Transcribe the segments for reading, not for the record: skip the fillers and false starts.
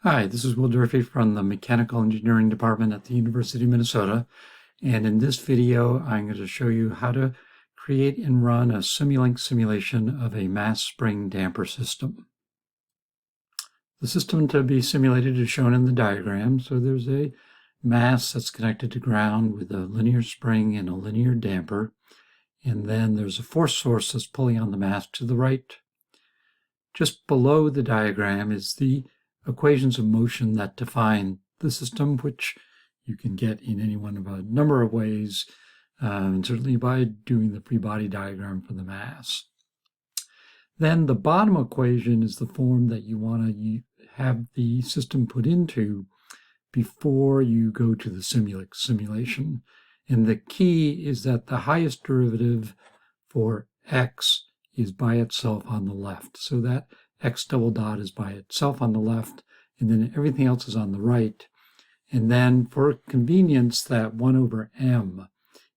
Hi, this is Will Durfee from the Mechanical Engineering Department at the University of Minnesota. And in this video, I'm going to show you how to create and run a Simulink simulation of a mass spring damper system. The system to be simulated is shown in the diagram. So there's a mass that's connected to ground with a linear spring and a linear damper. And then there's a force source that's pulling on the mass to the right. Just below the diagram is the equations of motion that define the system, which you can get in any one of a number of ways, and certainly by doing the free body diagram for the mass. Then the bottom equation is the form that you want to have the system put into before you go to the Simulink simulation. And the key is that the highest derivative for x is by itself on the left. So that x double dot is by itself on the left, and then everything else is on the right. And then for convenience, that 1 over m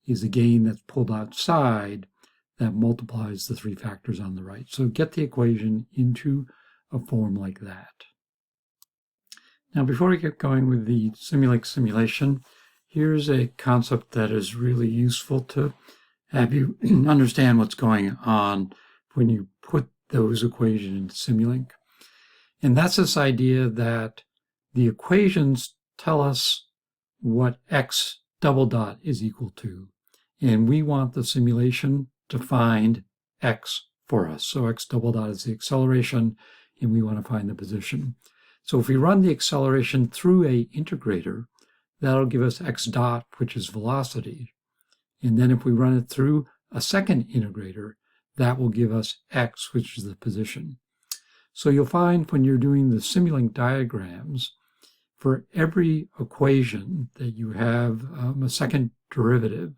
is a gain that's pulled outside that multiplies the three factors on the right. So get the equation into a form like that. Now, before we get going with the Simulink simulation, here's a concept that is really useful to have you understand what's going on when you put those equations into Simulink. And that's this idea that the equations tell us what x double dot is equal to. And we want the simulation to find x for us. So x double dot is the acceleration, and we want to find the position. So if we run the acceleration through a integrator, that'll give us x dot, which is velocity. And then if we run it through a second integrator, that will give us x, which is the position. So you'll find when you're doing the Simulink diagrams, for every equation that you have a second derivative,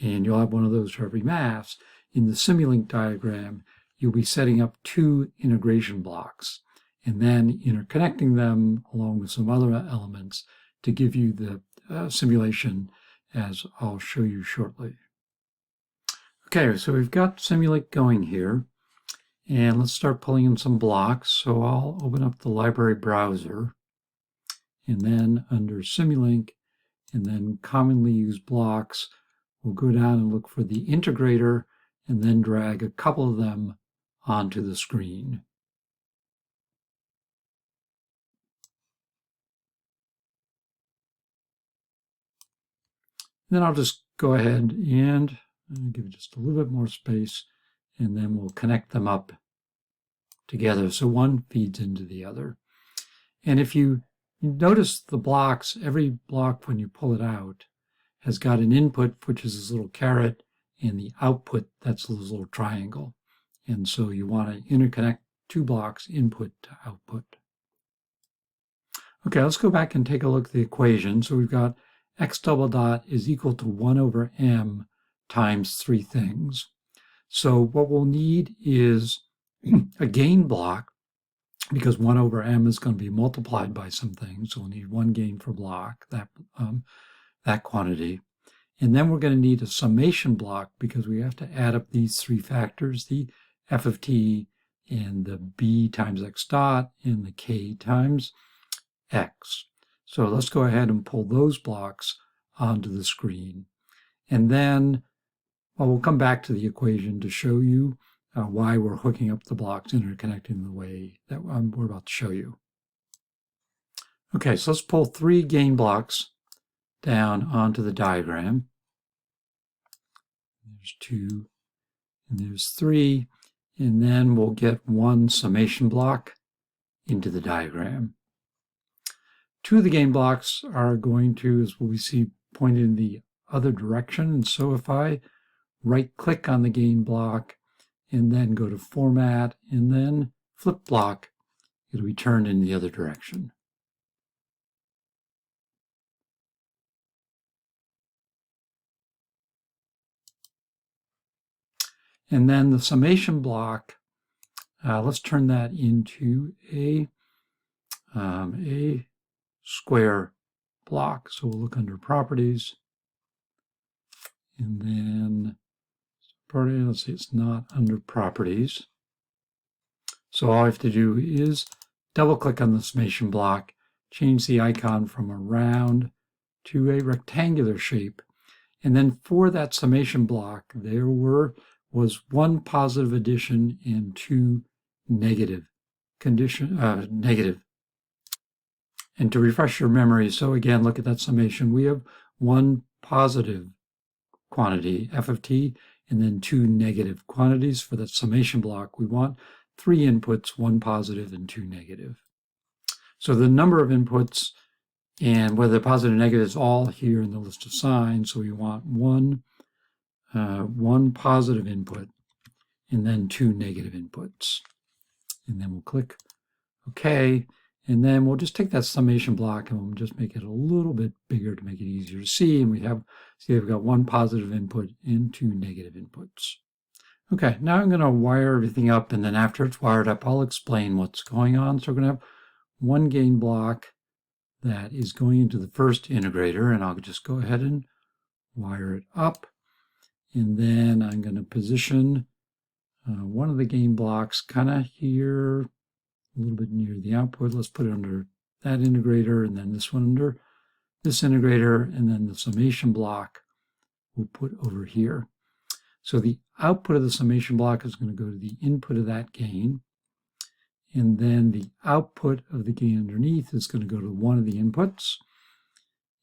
and you'll have one of those for every mass, in the Simulink diagram, you'll be setting up two integration blocks and then interconnecting them along with some other elements to give you the simulation, as I'll show you shortly. Okay, so we've got Simulink going here, and let's start pulling in some blocks. So I'll open up the library browser, and then under Simulink, and then commonly used blocks, we'll go down and look for the integrator, and then drag a couple of them onto the screen. Then I'll just go ahead and give it just a little bit more space, and then we'll connect them up together so one feeds into the other. And if you notice the blocks, every block when you pull it out has got an input, which is this little caret, and the output, that's this little triangle. And so you want to interconnect two blocks, input to output. Okay, let's go back and take a look at the equation. So we've got x double dot is equal to 1 over m times three things. So what we'll need is a gain block, because 1 over m is going to be multiplied by some things. So we'll need one gain for block, that quantity. And then we're going to need a summation block, because we have to add up these three factors, the f of t and the b times x dot and the k times x. So let's go ahead and pull those blocks onto the screen. And then we'll come back to the equation to show you why we're hooking up the blocks, interconnecting the way that we're about to show you. Okay, so let's pull three gain blocks down onto the diagram. There's 2, and there's 3, and then we'll get one summation block into the diagram. Two of the gain blocks are going to, as we see, point in the other direction. And so if I right-click on the gain block and then go to Format and then Flip Block, it'll be turned in the other direction. And then the summation block, let's turn that into a square block. So we'll look under Properties, and then let's see, it's not under Properties. So all I have to do is double click on the summation block, change the icon from a round to a rectangular shape. And then for that summation block, there was one positive addition and two negative negative. And to refresh your memory, so again, look at that summation. We have one positive quantity, f of t, and then two negative quantities. For that summation block, we want three inputs, one positive and two negative. So the number of inputs and whether positive or negative is all here in the list of signs. So we want one positive input and then two negative inputs. And then we'll click OK. And then we'll just take that summation block and we'll just make it a little bit bigger to make it easier to see. And we've got one positive input and two negative inputs. Okay, now I'm going to wire everything up, and then after it's wired up, I'll explain what's going on. So we're going to have one gain block that is going into the first integrator, and I'll just go ahead and wire it up. And then I'm going to position one of the gain blocks kind of here, a little bit near the output. Let's put it under that integrator, and then this one under this integrator, and then the summation block we'll put over here. So the output of the summation block is going to go to the input of that gain, and then the output of the gain underneath is going to go to one of the inputs.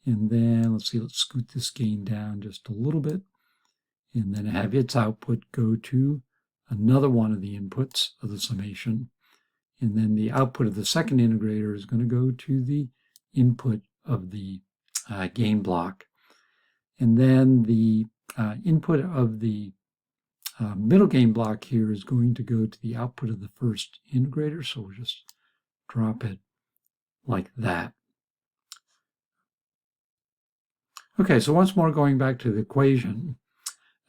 And then let's scoot this gain down just a little bit, and then have its output go to another one of the inputs of the summation. And then the output of the second integrator is going to go to the input of the gain block. And then the input of the middle gain block here is going to go to the output of the first integrator. So we'll just drop it like that. Okay, so once more going back to the equation,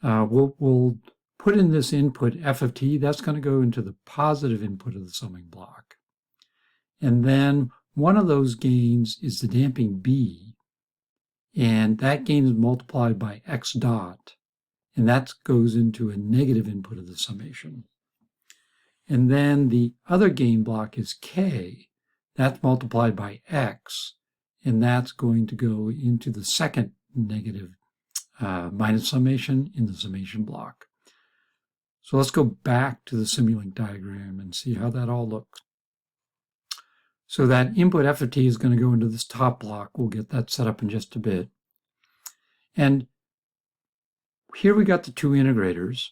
we'll put in this input f of t. That's going to go into the positive input of the summing block. And then one of those gains is the damping b, and that gain is multiplied by x dot, and that goes into a negative input of the summation. And then the other gain block is k. That's multiplied by x, and that's going to go into the second negative minus summation in the summation block. So let's go back to the Simulink diagram and see how that all looks. So that input f of t is going to go into this top block. We'll get that set up in just a bit. And here we got the two integrators,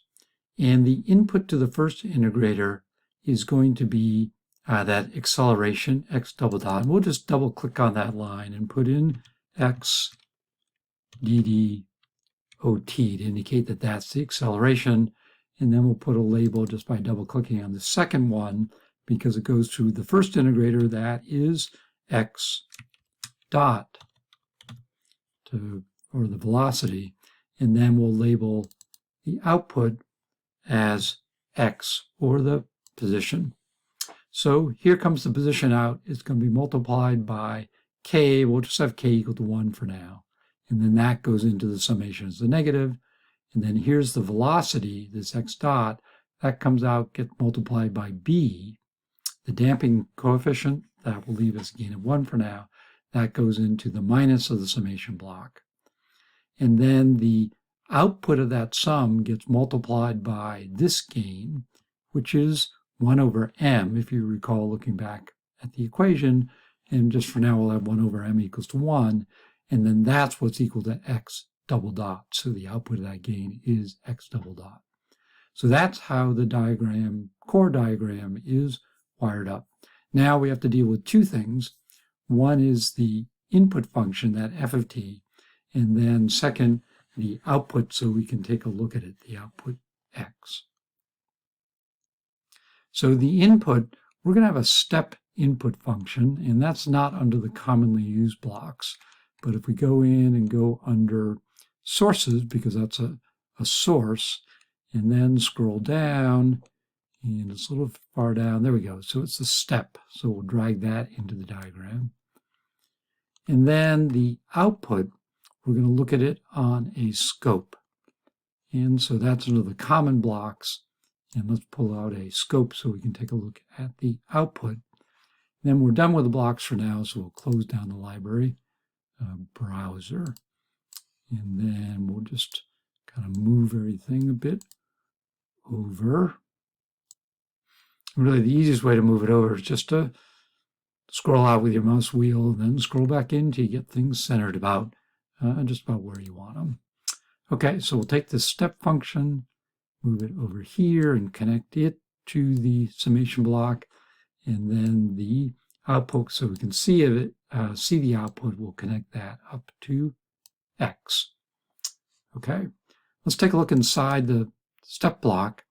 and the input to the first integrator is going to be that acceleration, x double dot. And we'll just double click on that line and put in x dd ot to indicate that that's the acceleration. And then we'll put a label just by double clicking on the second one, because it goes to the first integrator, that is x dot, or the velocity. And then we'll label the output as x, or the position. So here comes the position out. It's going to be multiplied by k. We'll just have k equal to 1 for now. And then that goes into the summation as the negative. And then here's the velocity, this x dot. That comes out, gets multiplied by b. The damping coefficient, that will leave us a gain of 1 for now. That goes into the minus of the summation block. And then the output of that sum gets multiplied by this gain, which is 1 over m, if you recall looking back at the equation. And just for now, we'll have 1 over m equals to 1. And then that's what's equal to x double dot. So the output of that gain is x double dot. So that's how the diagram, core diagram, is wired up. Now we have to deal with two things. One is the input function, that f of t, and then second, the output, so we can take a look at it, the output x. So the input, we're going to have a step input function, and that's not under the commonly used blocks. But if we go in and go under sources, because that's a source, and then scroll down, and it's a little far down, there we go. So it's the step, so we'll drag that into the diagram. And then the output, we're going to look at it on a scope. And so that's under the common blocks. And let's pull out a scope so we can take a look at the output. Then we're done with the blocks for now, so we'll close down the library browser. And then we'll just kind of move everything a bit over. Really, the easiest way to move it over is just to scroll out with your mouse wheel, then scroll back in till you get things centered about just about where you want them. Okay, so we'll take this step function, move it over here, and connect it to the summation block, and then the output, so we can see it, see the output. We'll connect that up to X. Okay, let's take a look inside the step block,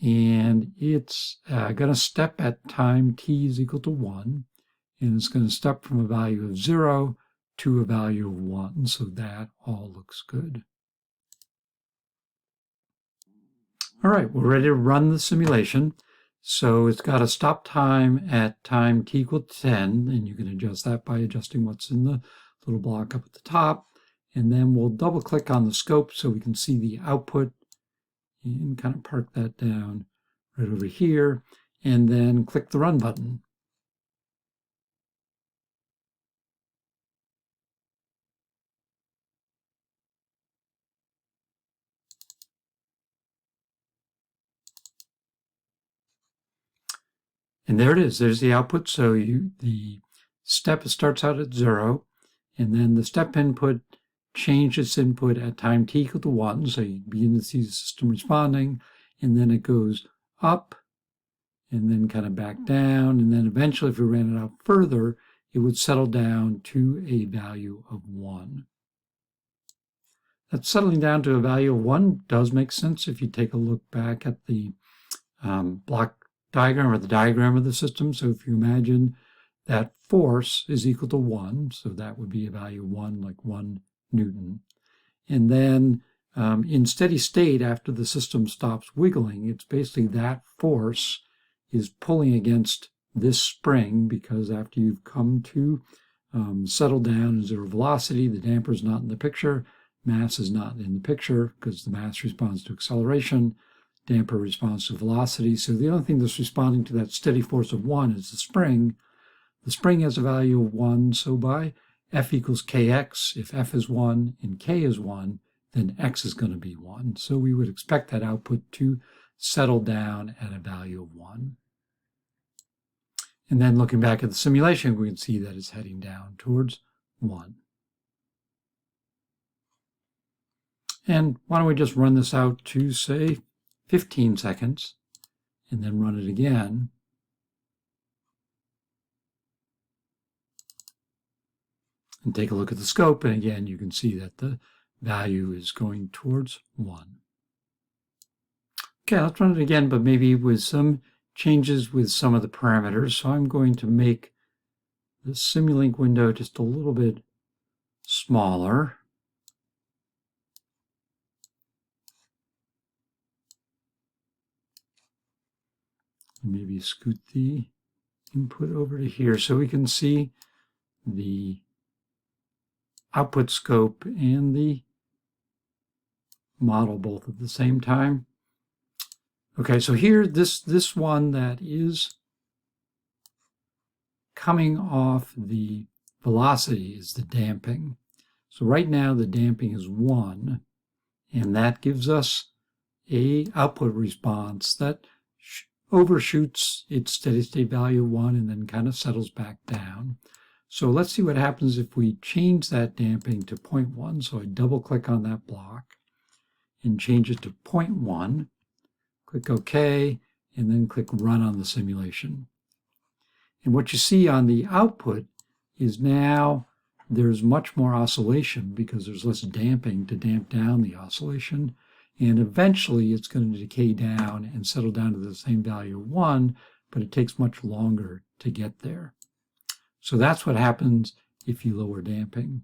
and it's going to step at time t is equal to 1, and it's going to step from a value of 0 to a value of 1, so that all looks good. All right, we're ready to run the simulation. So it's got a stop time at time t equal to 10, and you can adjust that by adjusting what's in the little block up at the top. And then we'll double click on the scope so we can see the output and kind of park that down right over here, and then click the run button. And there it is. There's the output. So the step starts out at 0, and then the step input changes its input at time t equal to 1. So you begin to see the system responding, and then it goes up, and then kind of back down, and then eventually, if we ran it out further, it would settle down to a value of 1. That settling down to a value of 1 does make sense if you take a look back at the block diagram or the diagram of the system. So if you imagine that force is equal to 1, so that would be a value of 1, like 1 Newton. And then in steady state, after the system stops wiggling, it's basically that force is pulling against this spring, because after you've come to settle down at 0 velocity, the damper is not in the picture, mass is not in the picture, because the mass responds to acceleration, damper responds to velocity. So the only thing that's responding to that steady force of 1 is the spring. The spring has a value of 1, so by F equals kx, if F is 1 and k is 1, then x is going to be 1. So we would expect that output to settle down at a value of 1. And then looking back at the simulation, we can see that it's heading down towards 1. And why don't we just run this out to, say, 15 seconds, and then run it again. And take a look at the scope, and again, you can see that the value is going towards 1. Okay, let's run it again, but maybe with some changes with some of the parameters. So I'm going to make the Simulink window just a little bit smaller. Maybe scoot the input over to here so we can see the output scope and the model both at the same time. Okay, so here, this one that is coming off the velocity is the damping. So right now the damping is 1, and that gives us a output response that overshoots its steady state value of 1 and then kind of settles back down. So let's see what happens if we change that damping to 0.1. So I double click on that block and change it to 0.1. Click OK, and then click Run on the simulation. And what you see on the output is now there's much more oscillation because there's less damping to damp down the oscillation. And eventually it's going to decay down and settle down to the same value of 1, but it takes much longer to get there. So that's what happens if you lower damping.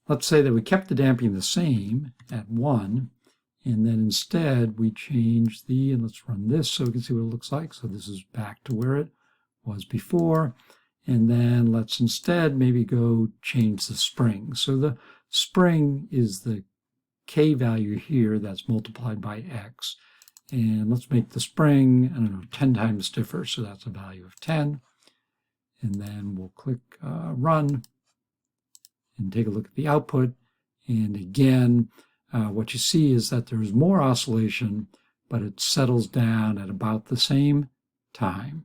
Let's say that we kept the damping the same at 1, and then instead we change and let's run this so we can see what it looks like. So this is back to where it was before. And then let's instead maybe go change the spring. So the spring is the k value here that's multiplied by x. And let's make the spring, I don't know, 10 times stiffer, so that's a value of 10. and then we'll click Run and take a look at the output. And again, what you see is that there's more oscillation, but it settles down at about the same time.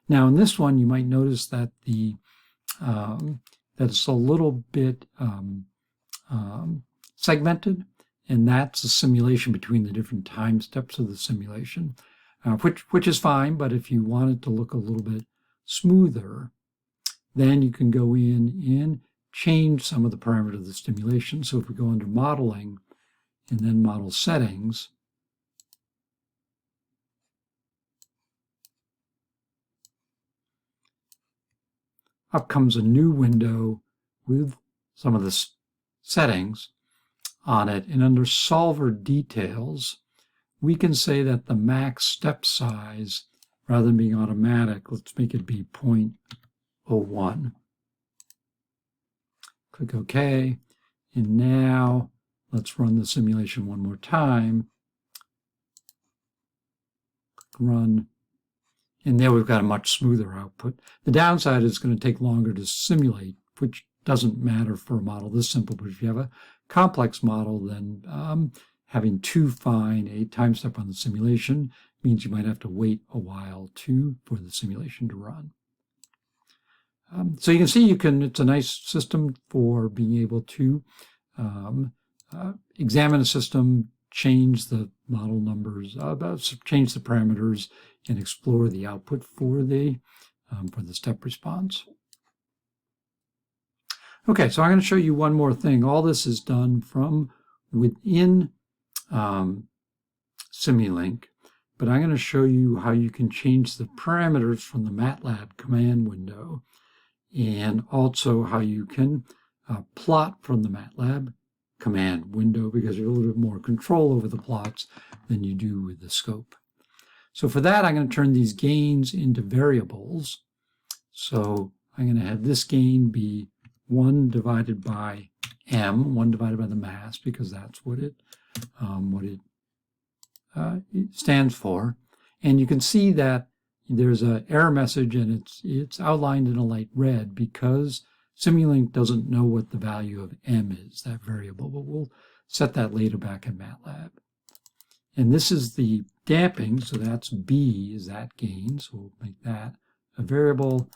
Now in this one, you might notice that that it's a little bit segmented, and that's a simulation between the different time steps of the simulation, which is fine. But if you want it to look a little bit smoother, then you can go in and change some of the parameters of the stimulation. So if we go under Modeling and then Model Settings, up comes a new window with some of the settings on it. And under Solver Details, we can say that the max step size, rather than being automatic, let's make it be 0.01. Click OK. And now let's run the simulation one more time. Click Run. And there we've got a much smoother output. The downside is going to take longer to simulate, which doesn't matter for a model this simple. But if you have a complex model, then having too fine a time step on the simulation means you might have to wait a while for the simulation to run. So you can see it's a nice system for being able to examine a system, change the model numbers, change the parameters, and explore the output for the step response. Okay, so I'm going to show you one more thing. All this is done from within Simulink, but I'm going to show you how you can change the parameters from the MATLAB command window, and also how you can plot from the MATLAB command window, because you have a little bit more control over the plots than you do with the scope. So for that, I'm going to turn these gains into variables. So I'm going to have this gain be 1 divided by m, 1 divided by the mass, because that's what it stands for. And you can see that there's an error message, and it's outlined in a light red because Simulink doesn't know what the value of m is, that variable, but we'll set that later back in MATLAB. And this is the damping, so that's b is that gain, so we'll make that a variable.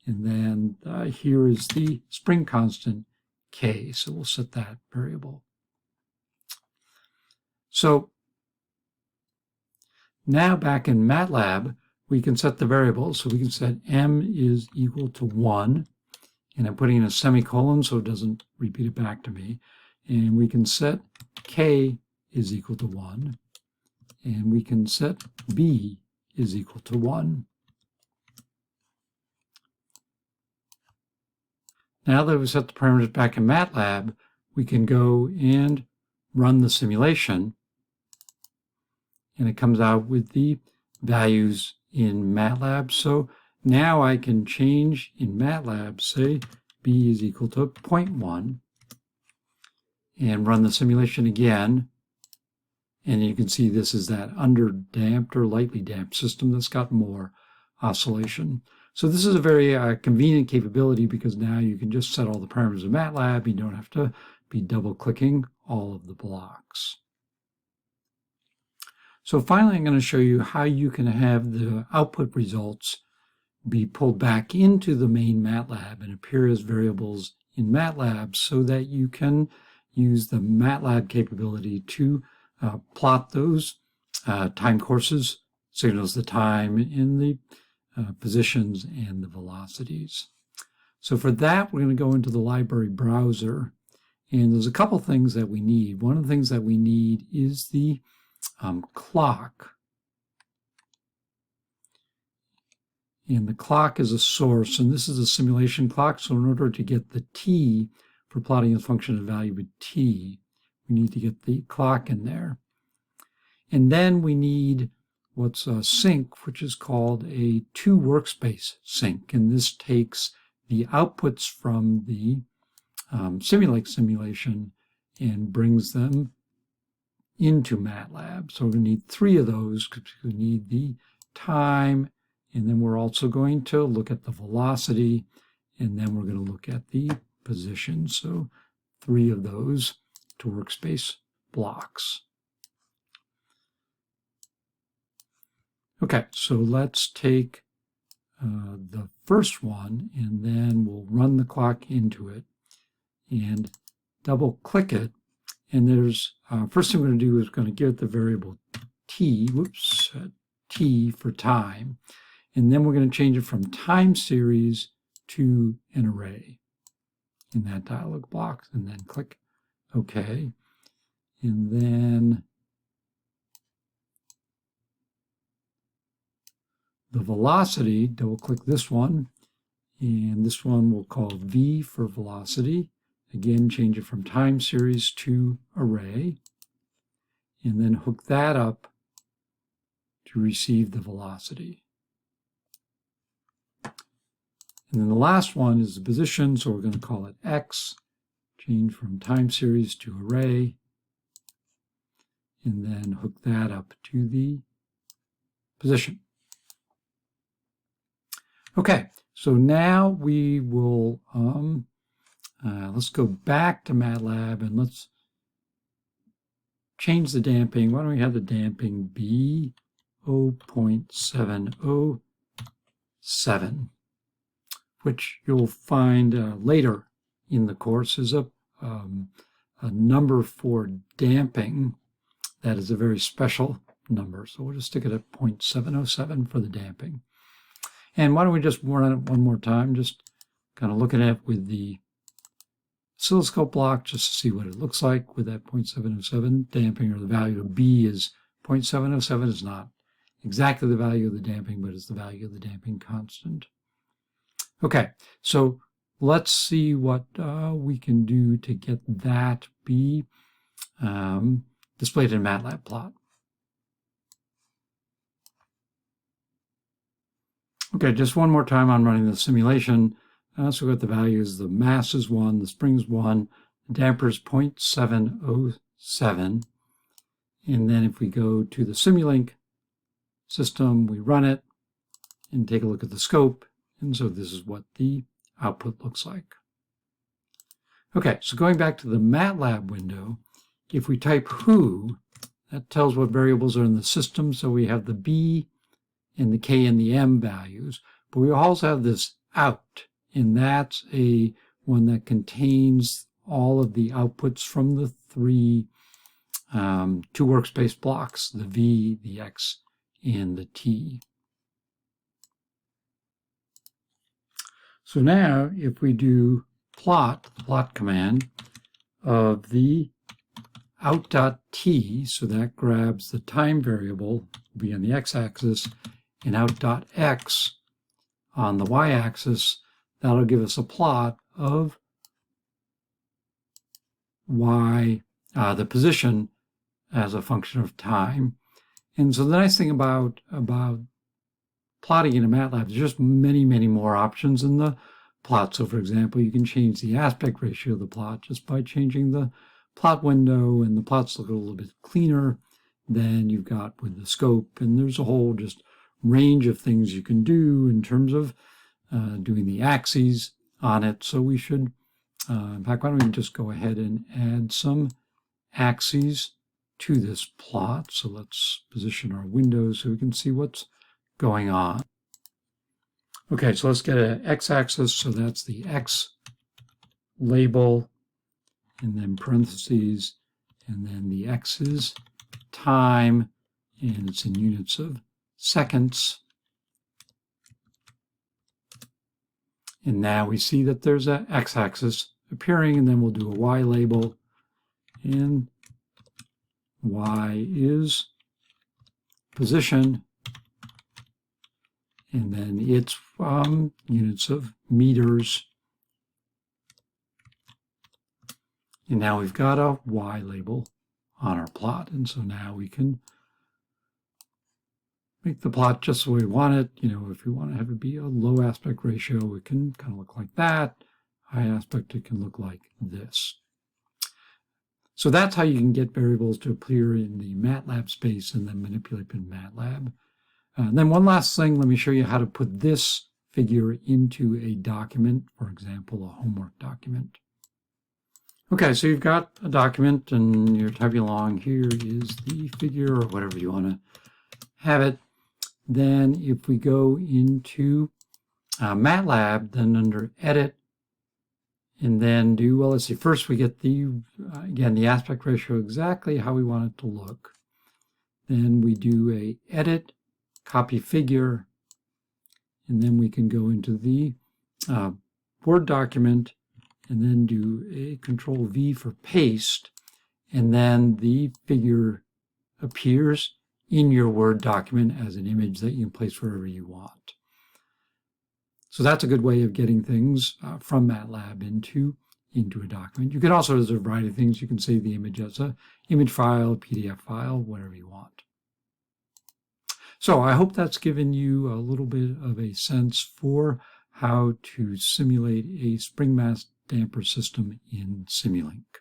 And then here is the spring constant k, so we'll set that variable. So now back in MATLAB, we can set the variables. So we can set m is equal to 1, and I'm putting in a semicolon so it doesn't repeat it back to me. And we can set k is equal to 1, and we can set b is equal to 1. Now that we've set the parameters back in MATLAB, we can go and run the simulation, and it comes out with the values in MATLAB. So now I can change in MATLAB, say b is equal to 0.1, and run the simulation again. And you can see this is that under-damped or lightly damped system that's got more oscillation. So this is a very convenient capability, because now you can just set all the parameters of MATLAB. You don't have to be double-clicking all of the blocks. So finally, I'm going to show you how you can have the output results be pulled back into the main MATLAB and appear as variables in MATLAB, so that you can use the MATLAB capability to plot those time courses, signals the time in the positions and the velocities. So for that, we're going to go into the library browser, and there's a couple things that we need. One of the things that we need is the clock. And the clock is a source, and this is a simulation clock. So in order to get the t for plotting a function of value with t, we need to get the clock in there. And then we need what's a sync, which is called a two-workspace sync. And this takes the outputs from the Simulink simulation and brings them into MATLAB. So we need 3 of those, because we need the time And then we're also going to look at the velocity, and then we're going to look at the position. So 3 of those to workspace blocks. Okay, so let's take the first one, and then we'll run the clock into it and double click it. And there's first thing we're going to do is going to give it the variable t, t for time. And then we're going to change it from time series to an array in that dialog box, and then click OK. And then the velocity, double click this one, and this one we'll call V for velocity. Again, change it from time series to array, and then hook that up to receive the velocity. And then the last one is the position, so we're going to call it X, change from time series to array, and then hook that up to the position. Okay, so now we will, let's go back to MATLAB and let's change the damping. Why don't we have the damping be 0.707, which you'll find later in the course is a number for damping that is a very special number. So we'll just stick it at 0.707 for the damping. And why don't we just run it one more time, just kind of looking at it with the oscilloscope block just to see what it looks like with that 0.707 damping, or the value of B is 0.707 is not exactly the value of the damping, but it's the value of the damping constant. Okay, so let's see what we can do to get that be displayed in a MATLAB plot. Okay, just one more time on running the simulation. So we've got the values, the mass is 1, the spring is 1, the damper is 0.707. And then if we go to the Simulink system, we run it and take a look at the scope. And so this is what the output looks like. Okay, so going back to the MATLAB window, if we type who, that tells what variables are in the system. So we have the B and the K and the M values, but we also have this out, and that's a one that contains all of the outputs from the 3 two workspace blocks, the V, the X, and the T. So now if we do plot, the plot command of the out.t, so that grabs the time variable, be on the x-axis, and out.x on the y-axis, that'll give us a plot of y, the position as a function of time. And so the nice thing about plotting in a MATLAB, there's just many, many more options in the plot. So for example, you can change the aspect ratio of the plot just by changing the plot window, and the plots look a little bit cleaner than you've got with the scope. And there's a whole just range of things you can do in terms of doing the axes on it. So we should, in fact, why don't we just go ahead and add some axes to this plot. So let's position our windows so we can see what's going on. Okay, so let's get an x-axis. So that's the x label, and then parentheses, and then the x is time, and it's in units of seconds. And now we see that there's an x-axis appearing, and then we'll do a y label, and y is position, and then it's units of meters. And now we've got a y label on our plot, and so now we can make the plot just the way we want it. You know, if we want to have it be a low aspect ratio, it can kind of look like that. High aspect, it can look like this. So that's how you can get variables to appear in the MATLAB space and then manipulate in MATLAB. And then one last thing, let me show you how to put this figure into a document, for example, a homework document. Okay, so you've got a document and you're typing along. Here is the figure, or whatever you want to have it. Then if we go into MATLAB, then under Edit, and then do, well, let's see, first we get the, again, the aspect ratio exactly how we want it to look. Then we do a Edit, Copy Figure, and then we can go into the Word document and then do a Control V for Paste, and then the figure appears in your Word document as an image that you can place wherever you want. So that's a good way of getting things from MATLAB into a document. You can also, there's a variety of things. You can save the image as an image file, PDF file, whatever you want. So I hope that's given you a little bit of a sense for how to simulate a spring mass damper system in Simulink.